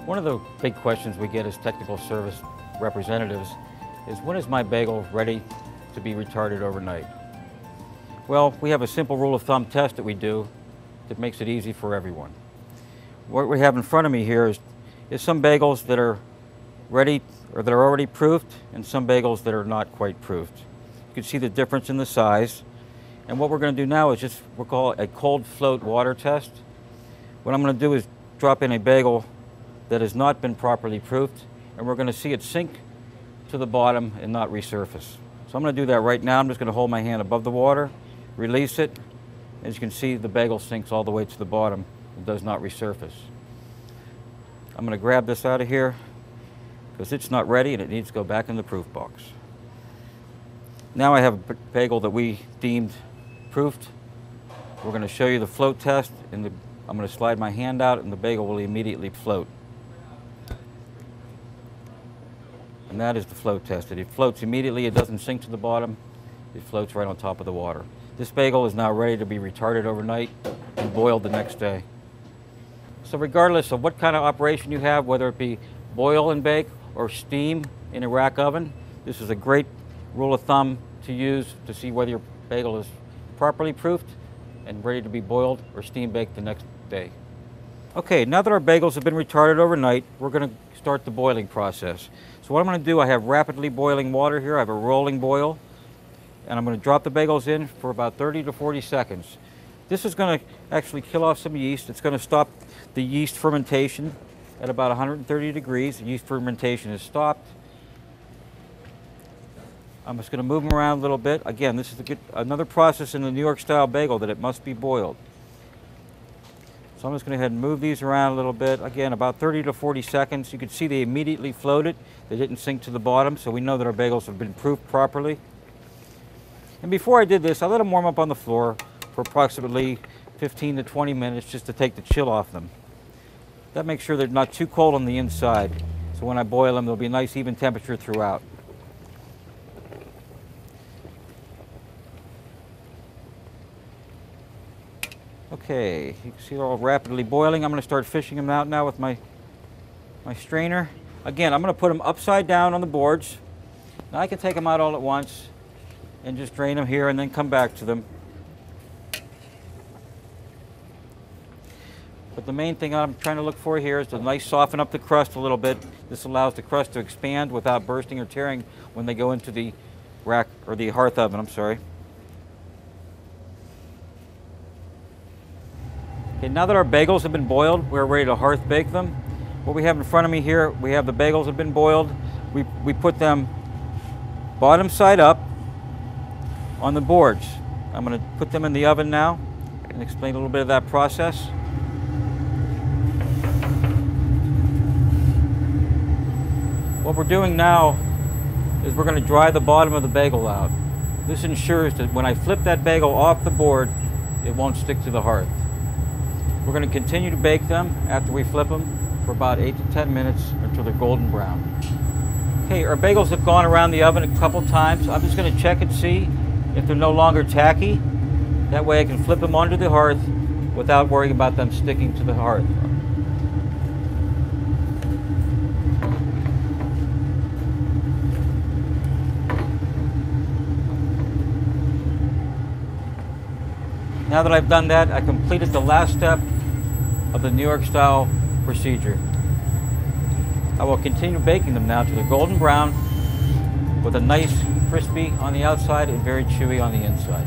One of the big questions we get as technical service representatives is, when is my bagel ready to be retarded overnight? Well, we have a simple rule of thumb test that we do that makes it easy for everyone. What we have in front of me here is some bagels that are ready or that are already proofed, and some bagels that are not quite proofed. You can see the difference in the size. And what we're going to do now is just, we'll call it a cold float water test. What I'm going to do is drop in a bagel that has not been properly proofed, and we're going to see it sink to the bottom and not resurface. So I'm going to do that right now. I'm just going to hold my hand above the water, release it. As you can see, the bagel sinks all the way to the bottom and does not resurface. I'm going to grab this out of here because it's not ready and it needs to go back in the proof box. Now I have a bagel that we deemed proofed. We're going to show you the float test, and I'm going to slide my hand out and the bagel will immediately float. And that is the float test. It floats immediately, it doesn't sink to the bottom, it floats right on top of the water. This bagel is now ready to be retarded overnight and boiled the next day. So regardless of what kind of operation you have, whether it be boil and bake or steam in a rack oven, this is a great rule of thumb to use to see whether your bagel is properly proofed and ready to be boiled or steam baked the next day. Okay, now that our bagels have been retarded overnight, we're going to start the boiling process. So what I'm going to do, I have rapidly boiling water here. I have a rolling boil, and I'm going to drop the bagels in for about 30 to 40 seconds. This is going to actually kill off some yeast. It's going to stop the yeast fermentation at about 130 degrees. The yeast fermentation is stopped. I'm just going to move them around a little bit. Again, this is another process in the New York style bagel that it must be boiled. So I'm just going to go ahead and move these around a little bit. Again, about 30 to 40 seconds. You can see they immediately floated. They didn't sink to the bottom, so we know that our bagels have been proofed properly. And before I did this, I let them warm up on the floor for approximately 15 to 20 minutes just to take the chill off them. That makes sure they're not too cold on the inside. So when I boil them, there'll be a nice even temperature throughout. Okay, you can see they're all rapidly boiling. I'm going to start fishing them out now with my strainer. Again, I'm going to put them upside down on the boards. Now I can take them out all at once and just drain them here and then come back to them. But the main thing I'm trying to look for here is to soften up the crust a little bit. This allows the crust to expand without bursting or tearing when they go into the rack or the hearth oven, I'm sorry. Okay, now that our bagels have been boiled, we're ready to hearth bake them. What we have in front of me here, we have the bagels have been boiled. We put them bottom side up on the boards. I'm going to put them in the oven now and explain a little bit of that process. What we're doing now is we're going to dry the bottom of the bagel out. This ensures that when I flip that bagel off the board, it won't stick to the hearth. We're going to continue to bake them after we flip them for about 8 to 10 minutes until they're golden brown. Okay, our bagels have gone around the oven a couple times. I'm just going to check and see if they're no longer tacky. That way I can flip them onto the hearth without worrying about them sticking to the hearth. Now that I've done that, I completed the last step of the New York style procedure. I will continue baking them now to the golden brown with a nice crispy on the outside and very chewy on the inside.